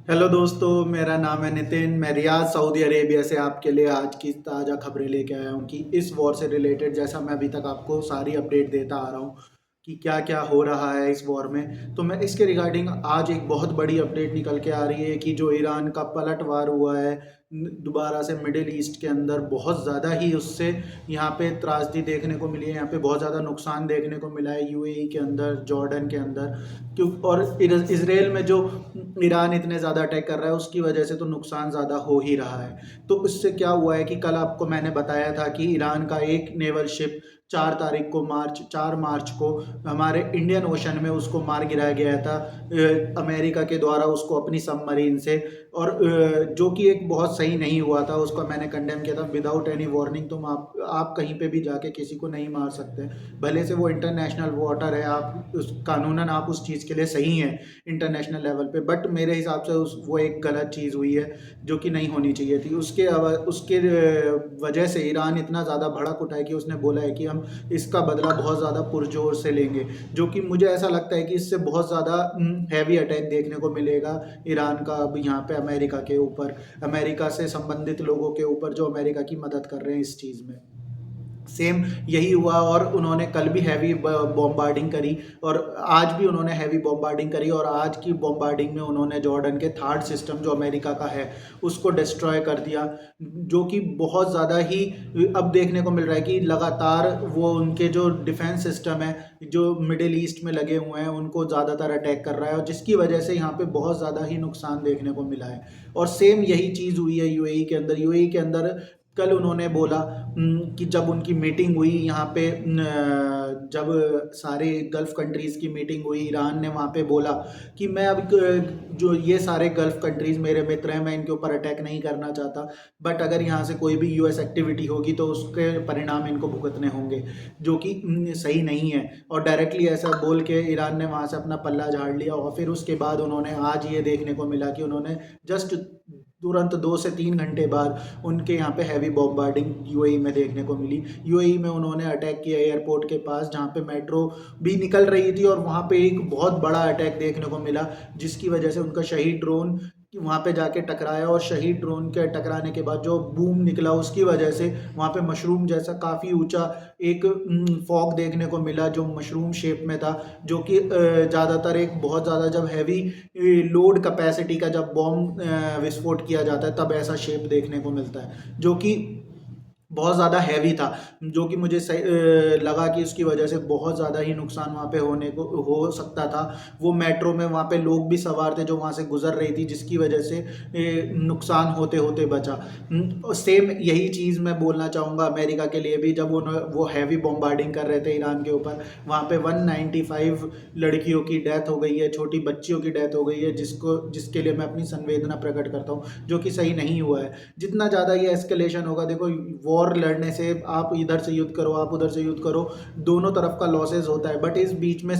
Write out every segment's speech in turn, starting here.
Hello दोस्तों, मेरा नाम है नितिन। मैं रियाद सऊदी अरेबिया से आपके लिए आज की ताज़ा खबरें लेके आया हूँ कि इस वॉर से रिलेटेड, जैसा मैं अभी तक आपको सारी अपडेट देता आ रहा हूँ कि क्या क्या हो रहा है इस वॉर में। तो मैं इसके रिगार्डिंग आज एक बहुत बड़ी अपडेट निकल के आ रही है कि जो ईरान का पलटवार हुआ है दोबारा से मिडिल ईस्ट के अंदर, बहुत ज़्यादा ही उससे यहाँ पे त्रासदी देखने को मिली है। यहाँ पे बहुत ज़्यादा नुकसान देखने को मिला है यूएई के अंदर, जॉर्डन के अंदर। क्यों? और इसराइल में जो ईरान इतने ज़्यादा अटैक कर रहा है उसकी वजह से तो नुकसान ज़्यादा हो ही रहा है। तो इससे क्या हुआ है कि कल आपको मैंने बताया था कि ईरान का एक नेवल शिप 4 मार्च को हमारे इंडियन ओशन में उसको मार गिराया गया था अमेरिका के द्वारा, उसको अपनी सबमरीन से। और जो कि एक बहुत सही नहीं हुआ था, उसको मैंने कंडेम किया था विदाउट एनी वार्निंग। तुम आप कहीं पे भी जाके किसी को नहीं मार सकते, भले से वो इंटरनेशनल वाटर है। आप उस कानूनन आप उस चीज़ के लिए सही हैं इंटरनेशनल लेवल पे, बट मेरे हिसाब से उस वो एक गलत चीज़ हुई है जो कि नहीं होनी चाहिए थी। उसके वजह से ईरान इतना ज़्यादा भड़क उठा है कि उसने बोला है कि हम इसका बदला बहुत ज़्यादा पुरजोर से लेंगे। जो कि मुझे ऐसा लगता है कि इससे बहुत ज़्यादा हैवी अटैक देखने को मिलेगा ईरान का अब यहाँ पे अमेरिका के ऊपर, अमेरिका से संबंधित लोगों के ऊपर जो अमेरिका की मदद कर रहे हैं इस चीज़ में। सेम यही हुआ और उन्होंने कल भी हैवी बॉम्बार्डिंग करी और आज भी उन्होंने हैवी बॉम्बार्डिंग करी। और आज की बॉम्बार्डिंग में उन्होंने जॉर्डन के थर्ड सिस्टम जो अमेरिका का है उसको डिस्ट्रॉय कर दिया, जो कि बहुत ज़्यादा ही अब देखने को मिल रहा है कि लगातार वो उनके जो डिफेंस सिस्टम है जो मिडिल ईस्ट में लगे हुए हैं उनको ज़्यादातर अटैक कर रहा है, और जिसकी वजह से यहाँ पे बहुत ज़्यादा ही नुकसान देखने को मिला है। और सेम यही चीज़ हुई है यूएई के अंदर। यूएई के अंदर कल उन्होंने बोला कि जब उनकी मीटिंग हुई यहाँ पे जब सारे गल्फ़ कंट्रीज़ की मीटिंग हुई, ईरान ने वहाँ पे बोला कि मैं अब जो ये सारे गल्फ़ कंट्रीज़ मेरे मित्र हैं, मैं इनके ऊपर अटैक नहीं करना चाहता, बट अगर यहाँ से कोई भी यूएस एक्टिविटी होगी तो उसके परिणाम इनको भुगतने होंगे, जो कि सही नहीं है। और डायरेक्टली ऐसा बोल के ईरान ने वहाँ से अपना पल्ला झाड़ लिया। और फिर उसके बाद उन्होंने आज ये देखने को मिला कि उन्होंने जस्ट तुरंत 2 से 3 घंटे बाद उनके यहाँ पे हैवी बॉम्बार्डिंग यूएई में देखने को मिली। यूएई में उन्होंने अटैक किया एयरपोर्ट के पास जहाँ पे मेट्रो भी निकल रही थी, और वहाँ पे एक बहुत बड़ा अटैक देखने को मिला जिसकी वजह से उनका शहीद ड्रोन वहाँ पे जाके टकराया। और शहीद ड्रोन के टकराने के बाद जो बूम निकला उसकी वजह से वहाँ पे मशरूम जैसा काफ़ी ऊंचा एक फॉग देखने को मिला जो मशरूम शेप में था, जो कि ज़्यादातर एक बहुत ज़्यादा जब हैवी लोड कैपेसिटी का जब बॉम्ब विस्फोट किया जाता है तब ऐसा शेप देखने को मिलता है, जो कि बहुत ज़्यादा हैवी था। जो कि मुझे सही लगा कि उसकी वजह से बहुत ज़्यादा ही नुकसान वहाँ पे होने को हो सकता था। वो मेट्रो में वहाँ पे लोग भी सवार थे जो वहाँ से गुजर रही थी, जिसकी वजह से नुकसान होते होते बचा। और सेम यही चीज़ मैं बोलना चाहूँगा अमेरिका के लिए भी। जब वो हैवी बॉम्बार्डिंग कर रहे थे ईरान के ऊपर, वहाँ पे 195 लड़कियों की डेथ हो गई है, छोटी बच्चियों की डेथ हो गई है, जिसके लिए मैं अपनी संवेदना प्रकट करता हूँ, जो कि सही नहीं हुआ है। जितना ज़्यादा ये एस्केलेशन होगा, देखो वॉर लड़ने से आप इधर से युद्ध करो आप उधर से युद्ध करो, दोनों तरफ का लॉसेस होता है, बट इस बीच में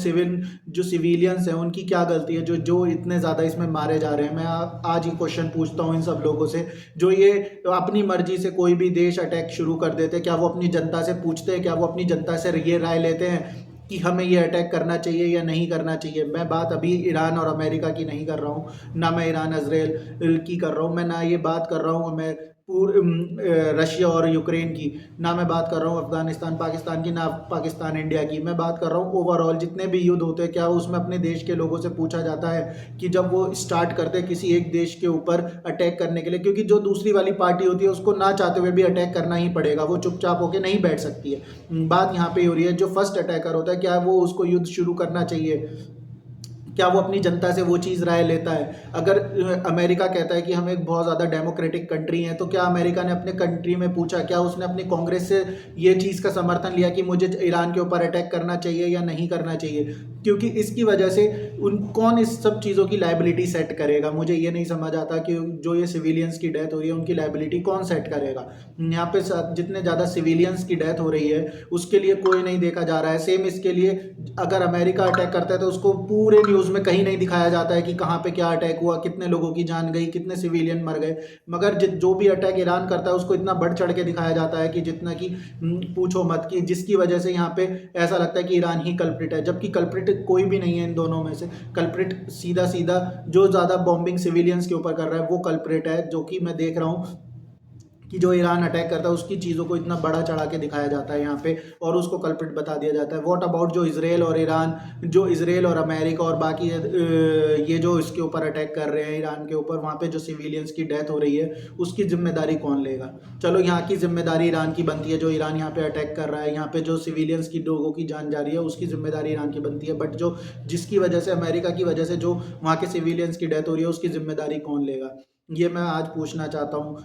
जो सिविलियंस हैं उनकी क्या गलती है जो जो इतने ज़्यादा इसमें मारे जा रहे हैं। मैं आज ही क्वेश्चन पूछता हूँ इन सब लोगों से, जो ये अपनी मर्जी से कोई भी देश अटैक शुरू कर देते हैं, क्या वो अपनी जनता से पूछते हैं? क्या वो अपनी जनता से ये राय लेते हैं कि हमें ये अटैक करना चाहिए या नहीं करना चाहिए? मैं बात अभी ईरान और अमेरिका की नहीं कर रहा हूँ, ना मैं ईरान इसराइल की कर रहा हूँ, मैं ना ये बात कर रहा हूँ मैं रशिया और यूक्रेन की, ना मैं बात कर रहा हूँ अफगानिस्तान पाकिस्तान की, ना पाकिस्तान इंडिया की। मैं बात कर रहा हूँ ओवरऑल जितने भी युद्ध होते हैं, क्या उसमें अपने देश के लोगों से पूछा जाता है कि जब वो स्टार्ट करते हैं किसी एक देश के ऊपर अटैक करने के लिए, क्योंकि जो दूसरी वाली पार्टी होती है उसको ना चाहते हुए भी अटैक करना ही पड़ेगा, वो चुपचाप होकर नहीं बैठ सकती है। बात यहाँ पे हो रही है जो फर्स्ट अटैकर होता है, क्या वो उसको युद्ध शुरू करना चाहिए? क्या वो अपनी जनता से वो चीज़ राय लेता है? अगर अमेरिका कहता है कि हम एक बहुत ज़्यादा डेमोक्रेटिक कंट्री हैं, तो क्या अमेरिका ने अपने कंट्री में पूछा, क्या उसने अपनी कांग्रेस से ये चीज़ का समर्थन लिया कि मुझे ईरान के ऊपर अटैक करना चाहिए या नहीं करना चाहिए? क्योंकि इसकी वजह से कौन इस सब चीज़ों की लाइबिलिटी सेट करेगा? मुझे ये नहीं समझ आता कि जो ये सिविलियंस की डेथ हो रही है उनकी लाइबिलिटी कौन सेट करेगा? यहाँ पे जितने ज़्यादा सिविलियंस की डेथ हो रही है उसके लिए कोई नहीं देखा जा रहा है। सेम इसके लिए अगर अमेरिका अटैक करता है तो उसको पूरे न्यूज़ उसमें कहीं नहीं दिखाया जाता है कि कहाँ पे क्या अटैक हुआ, कितने लोगों की जान गई, कितने सिविलियन मर गए। मगर जो भी अटैक ईरान करता है उसको इतना बढ़ चढ़ के दिखाया जाता है कि जितना कि पूछो मत, कि जिसकी वजह से यहाँ पे ऐसा लगता है कि ईरान ही कल्प्रिट है, जबकि कल्प्रिट कोई भी नहीं है इन दोनों में से। कल्प्रिट सीधा सीधा जो ज़्यादा बॉम्बिंग सिविलियंस के ऊपर कर रहा है वो कल्प्रिट है, जो कि मैं देख रहा हूँ कि जो ईरान अटैक करता है उसकी चीज़ों को इतना बड़ा चढ़ा के दिखाया जाता है यहाँ पे, और उसको कल्प्रिट बता दिया जाता है। व्हाट अबाउट जो इसराइल और ईरान, जो इसराइल और अमेरिका और बाकी ये जो इसके ऊपर अटैक कर रहे हैं ईरान के ऊपर, वहाँ पे जो सिविलियंस की डेथ हो रही है उसकी जिम्मेदारी कौन लेगा? चलो यहाँ की जिम्मेदारी ईरान की बनती है, जो ईरान यहाँ पे अटैक कर रहा है, यहाँ पे जो सिविलियंस की लोगों की जान जा रही है उसकी जिम्मेदारी ईरान की बनती है। बट जो जिसकी वजह से, अमेरिका की वजह से जो वहाँ के सिविलियंस की डेथ हो रही है उसकी जिम्मेदारी कौन लेगा? ये मैं आज पूछना चाहता हूँ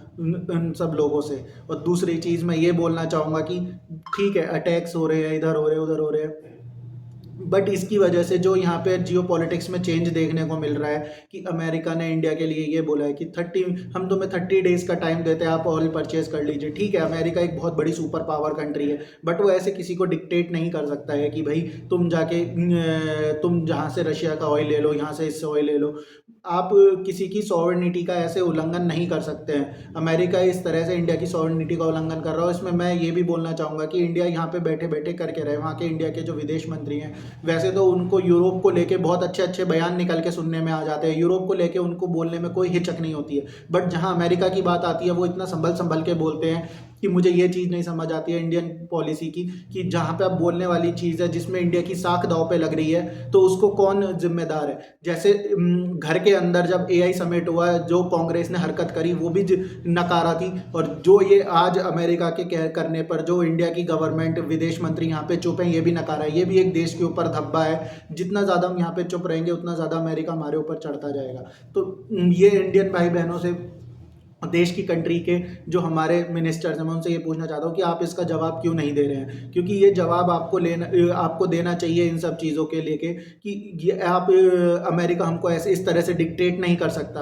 उन सब लोगों से। और दूसरी चीज़ मैं ये बोलना चाहूँगा कि ठीक है, अटैक्स हो रहे हैं, इधर हो रहे हैं, उधर हो रहे हैं, बट इसकी वजह से जो यहाँ पे जियो पॉलिटिक्स में चेंज देखने को मिल रहा है कि अमेरिका ने इंडिया के लिए ये बोला है कि 30 डेज़ का टाइम देते हैं, आप ऑयल परचेज कर लीजिए। ठीक है, अमेरिका एक बहुत बड़ी सुपर पावर कंट्री है, बट वो ऐसे किसी को डिक्टेट नहीं कर सकता है कि भाई तुम जाके तुम जहाँ से रशिया का ऑयल ले लो, यहाँ से इससे ऑयल ले लो। आप किसी की सॉवरेनिटी का ऐसे उल्लंघन नहीं कर सकते हैं। अमेरिका इस तरह से इंडिया की सॉवरेनिटी का उल्लंघन कर रहा हो। इसमें मैं ये भी बोलना चाहूँगा कि इंडिया यहाँ पे बैठे बैठे करके रहे, वहाँ के इंडिया के जो विदेश मंत्री हैं, वैसे तो उनको यूरोप को लेके बहुत अच्छे अच्छे बयान निकल के सुनने में आ जाते हैं, यूरोप को लेके उनको बोलने में कोई हिचक नहीं होती है। बट जहाँ अमेरिका की बात आती है वो इतना संभल संभल के बोलते हैं कि मुझे ये चीज़ नहीं समझ आती है इंडियन पॉलिसी की, कि जहाँ पे आप बोलने वाली चीज़ है जिसमें इंडिया की साख दांव पे लग रही है तो उसको कौन जिम्मेदार है? जैसे घर के अंदर जब एआई समिट हुआ, जो कांग्रेस ने हरकत करी वो भी नकारा थी, और जो ये आज अमेरिका के करने पर जो इंडिया की गवर्नमेंट, विदेश मंत्री यहाँ पे चुप हैं, ये भी नकारा है। ये भी एक देश के ऊपर धब्बा है। जितना ज़्यादा हम यहाँ पे चुप रहेंगे उतना ज़्यादा अमेरिका हमारे ऊपर चढ़ता जाएगा। तो ये इंडियन भाई बहनों से, देश की कंट्री के जो हमारे मिनिस्टर्स हैं, मैं उनसे ये पूछना चाहता हूँ कि आप इसका जवाब क्यों नहीं दे रहे हैं? क्योंकि ये जवाब आपको देना चाहिए इन सब चीज़ों के लेके कि ये आप, अमेरिका हमको ऐसे इस तरह से डिक्टेट नहीं कर सकता।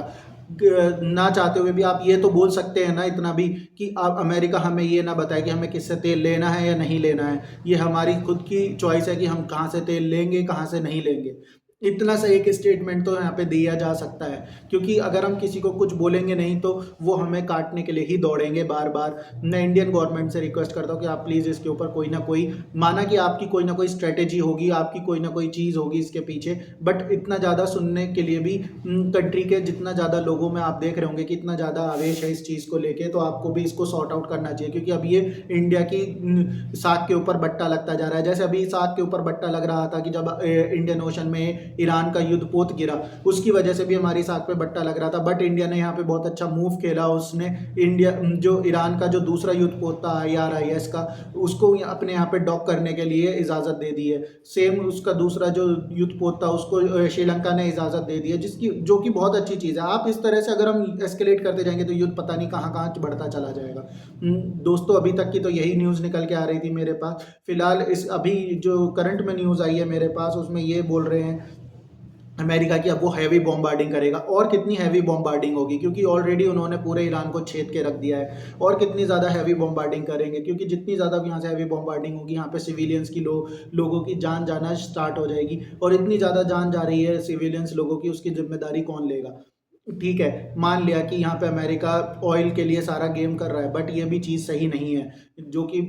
ना चाहते हुए भी आप ये तो बोल सकते हैं ना इतना भी, कि आप, अमेरिका हमें ये ना बताए कि हमें किससे तेल लेना है या नहीं लेना है। ये हमारी खुद की चॉइस है कि हम कहाँ से तेल लेंगे, कहाँ से नहीं लेंगे। इतना सा एक स्टेटमेंट तो यहाँ पे दिया जा सकता है, क्योंकि अगर हम किसी को कुछ बोलेंगे नहीं तो वो हमें काटने के लिए ही दौड़ेंगे बार बार। मैं इंडियन गवर्नमेंट से रिक्वेस्ट करता हूँ कि आप प्लीज़ इसके ऊपर कोई ना कोई, माना कि आपकी कोई ना कोई स्ट्रेटेजी होगी, आपकी कोई ना कोई चीज़ होगी इसके पीछे, बट इतना ज़्यादा सुनने के लिए भी कंट्री के जितना ज़्यादा लोगों में आप देख रहे होंगे कि इतना ज़्यादा आवेश है इस चीज़ को लेके, तो आपको भी इसको सॉर्ट आउट करना चाहिए। क्योंकि अब ये इंडिया की साख के ऊपर बट्टा लगता जा रहा है। जैसे अभी साख के ऊपर बट्टा लग रहा था कि जब इंडियन ओशन में ईरान का युद्ध पोत गिरा, उसकी वजह से भी हमारी साख पे बट्टा लग रहा था। बट इंडिया ने यहाँ पे बहुत अच्छा मूव खेला, उसने इंडिया जो ईरान का जो दूसरा युद्ध पोत था IRIS का, उसको अपने यहाँ पे डॉक करने के लिए इजाज़त दे दी है। सेम उसका दूसरा जो युद्ध पोत था उसको श्रीलंका ने इजाज़त दे दी है, जिसकी जो कि बहुत अच्छी चीज़ है। आप इस तरह से अगर हम एस्केलेट करते जाएंगे तो युद्ध पता नहीं कहाँ कहाँ बढ़ता चला जाएगा। दोस्तों, अभी तक की तो यही न्यूज़ निकल के आ रही थी मेरे पास। फिलहाल इस अभी जो करंट में न्यूज़ आई है मेरे पास, उसमें ये बोल रहे हैं अमेरिका की अब वो हैवी बॉम्बार्डिंग करेगा। और कितनी हैवी बॉम्बार्डिंग होगी, क्योंकि ऑलरेडी उन्होंने पूरे ईरान को छेद के रख दिया है। और कितनी ज़्यादा हैवी बॉम्बार्डिंग करेंगे, क्योंकि जितनी ज़्यादा यहाँ से हैवी बॉम्बार्डिंग होगी, यहाँ पे सिविलियंस की लोगों की जान जाना स्टार्ट हो जाएगी। और इतनी ज़्यादा जान जा रही है सिविलियंस लोगों की, उसकी जिम्मेदारी कौन लेगा? ठीक है, मान लिया कि यहाँ पे अमेरिका ऑयल के लिए सारा गेम कर रहा है, बट ये भी चीज़ सही नहीं है। जो कि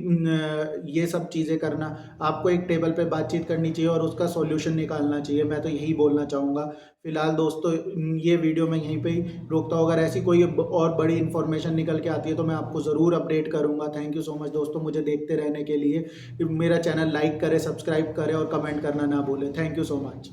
ये सब चीज़ें करना, आपको एक टेबल पे बातचीत करनी चाहिए और उसका सॉल्यूशन निकालना चाहिए। मैं तो यही बोलना चाहूँगा। फिलहाल दोस्तों, ये वीडियो मैं यहीं पे ही रोकता हूँ। अगर ऐसी कोई और बड़ी इन्फॉर्मेशन निकल के आती है तो मैं आपको ज़रूर अपडेट करूँगा। थैंक यू सो मच दोस्तों, मुझे देखते रहने के लिए। मेरा चैनल लाइक करें, सब्सक्राइब करें और कमेंट करना ना भूलें। Thank you so much.